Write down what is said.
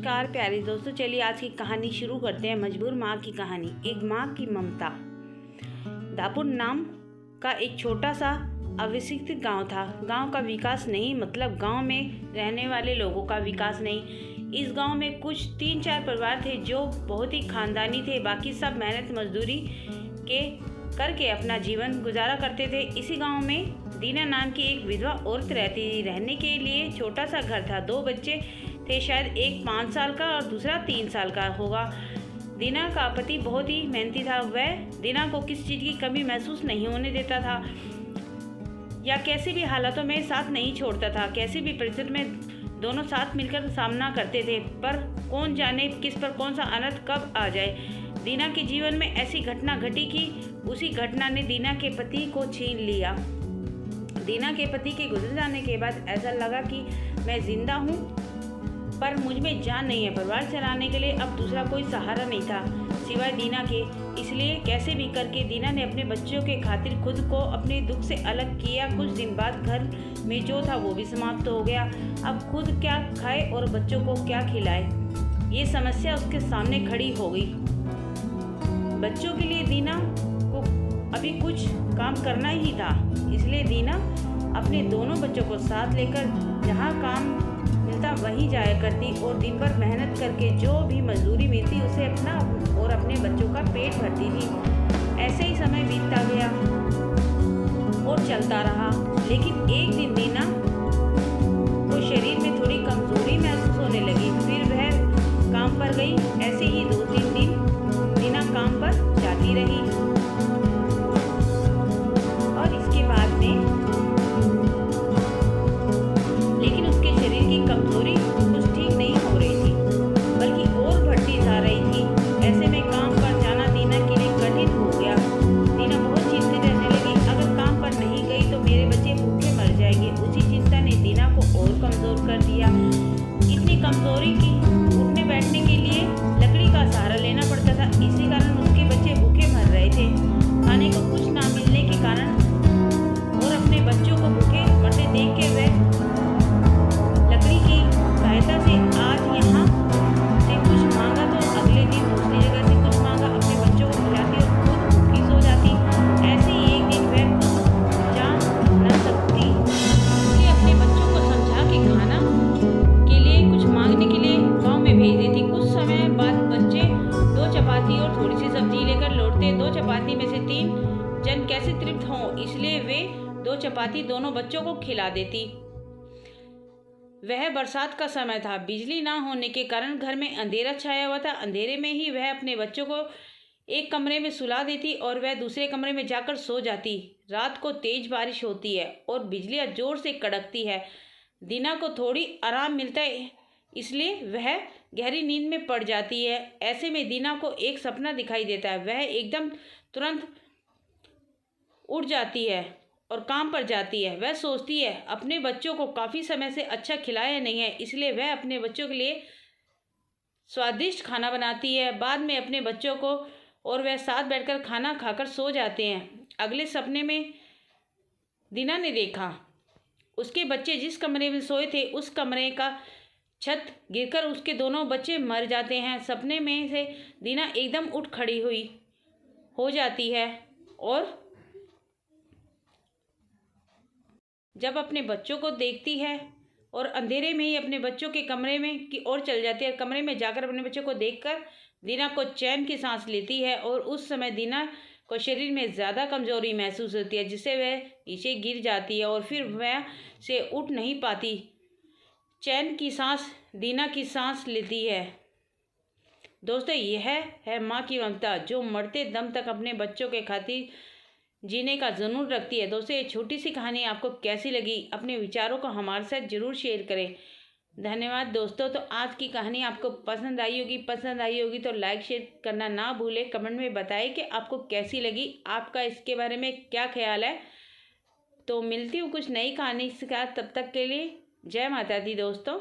नमस्कार प्यारे दोस्तों, चलिए आज की कहानी शुरू करते हैं। मजबूर माँ की कहानी। एक माँ की ममता। दापुर नाम का एक छोटा सा अविकसित गांव था। गांव का विकास नहीं, मतलब गांव में रहने वाले लोगों का विकास नहीं। इस गांव में कुछ 3-4 परिवार थे जो बहुत ही खानदानी थे। बाकी सब मेहनत मजदूरी के करके अपना जीवन गुजारा करते थे। इसी गांव में दीना नाम की एक विधवा औरत रहती थी। रहने के लिए छोटा सा घर था। 2 बच्चे थे, शायद एक 5 साल का और दूसरा 3 साल का होगा। दीना का पति बहुत ही मेहनती था। वह दीना को किसी चीज़ की कमी महसूस नहीं होने देता था या कैसे भी हालातों में साथ नहीं छोड़ता था। कैसी भी परिस्थिति में दोनों साथ मिलकर सामना करते थे, पर कौन जाने किस पर कौन सा अनर्थ कब आ जाए। दीना के जीवन में ऐसी घटना घटी कि उसी घटना ने दीना के पति को छीन लिया। दीना के पति के गुजर जाने के बाद ऐसा लगा कि मैं जिंदा हूँ पर मुझ में जान नहीं है। परिवार चलाने के लिए अब दूसरा कोई सहारा नहीं था सिवाय दीना के। इसलिए कैसे भी करके दीना ने अपने बच्चों के खातिर खुद को अपने दुख से अलग किया। कुछ दिन बाद घर में जो था वो भी समाप्त हो गया। अब खुद क्या खाए और बच्चों को क्या खिलाए, ये समस्या उसके सामने खड़ी हो गई। बच्चों के लिए दीना को अभी कुछ काम करना ही था, इसलिए दीना अपने दोनों बच्चों को साथ लेकर जहाँ काम मिलता वहीं जाया करती और दिन भर मेहनत करके जो भी मजदूरी मिलती उसे अपना और अपने बच्चों का पेट भरती थी। ऐसे ही समय बीतता गया और चलता रहा। लेकिन एक दिन दीना को शरीर में थोड़ी कमजोरी महसूस होने लगी। फिर वह काम पर गई। ऐसे ही 2-3 दिन दीना काम पर जाती रही और इसके बाद में लेकिन उसके शरीर की कमजोरी कुछ ठीक नहीं हो रही थी, बल्कि और बढ़ती जा रही थी। ऐसे में काम पर जाना दीना के लिए कठिन हो गया। दीना बहुत चिंतित रहने लगी। अगर काम पर नहीं गई तो मेरे बच्चे भूखे मर जाएंगे। उसी चिंता ने दीना को और कमजोर कर दिया। इतनी कमजोरी की उठने बैठने के लिए लकड़ी का सहारा लेना पड़ता था। इसी कारण उसके बच्चे भूखे मर रहे थे। खाने को कुछ ना मिलने के कारण और अपने बच्चों को भूखे मरते देख के वह लकड़ी की सहायता से आज यहाँ से कुछ मांगा तो अगले दिन दूसरी जगह से कुछ मांगा। अपने बच्चों को खिलाती और खुद भूखी सो जाती। ऐसे ही एक दिन वह जा न सकती, इसलिए अपने बच्चों को समझा के खाना के लिए कुछ मांगने के लिए गांव में भेज देती। कुछ समय बाद बच्चे 2 चपाती और थोड़ी सी सब्जी लेकर लौटते। 2 चपाती में से 3 जन कैसे तृप्त हों, इसलिए वे 2 चपाती दोनों बच्चों को खिला देती। वह बरसात का समय था। बिजली ना होने के कारण घर में अंधेरा छाया हुआ था। अंधेरे में ही वह अपने बच्चों को एक कमरे में सुला देती और वह दूसरे कमरे में जाकर सो जाती। रात को तेज बारिश होती है और बिजलियाँ जोर से कड़कती है। दीना को थोड़ी आराम मिलता है, इसलिए वह गहरी नींद में पड़ जाती है। ऐसे में दीना को एक सपना दिखाई देता है। वह एकदम तुरंत उठ जाती है और काम पर जाती है। वह सोचती है अपने बच्चों को काफ़ी समय से अच्छा खिलाया नहीं है, इसलिए वह अपने बच्चों के लिए स्वादिष्ट खाना बनाती है। बाद में अपने बच्चों को और वह साथ बैठकर खाना खाकर सो जाते हैं। अगले सपने में दीना ने देखा उसके बच्चे जिस कमरे में सोए थे उस कमरे का छत गिरकर उसके दोनों बच्चे मर जाते हैं। सपने में से दीना एकदम उठ खड़ी हुई हो जाती है और जब अपने बच्चों को देखती है और अंधेरे में ही अपने बच्चों के कमरे में की ओर चल जाती है। कमरे में जाकर अपने बच्चों को देखकर दीना को चैन की सांस लेती है और उस समय दीना को शरीर में ज़्यादा कमजोरी महसूस होती है, जिससे वह नीचे गिर जाती है और फिर वह से उठ नहीं पाती। चैन की सांस दीना की सांस लेती है। दोस्तों, यह है माँ की ममता, जो मरते दम तक अपने बच्चों के खातिर जीने का जुनून रखती है। दोस्तों, ये छोटी सी कहानी आपको कैसी लगी? अपने विचारों को हमारे साथ जरूर शेयर करें। धन्यवाद दोस्तों। तो आज की कहानी आपको पसंद आई होगी तो लाइक शेयर करना ना भूलें। कमेंट में बताएं कि आपको कैसी लगी, आपका इसके बारे में क्या ख्याल है। तो मिलती हूँ कुछ नई कहानी के साथ, तब तक के लिए जय माता दी दोस्तों।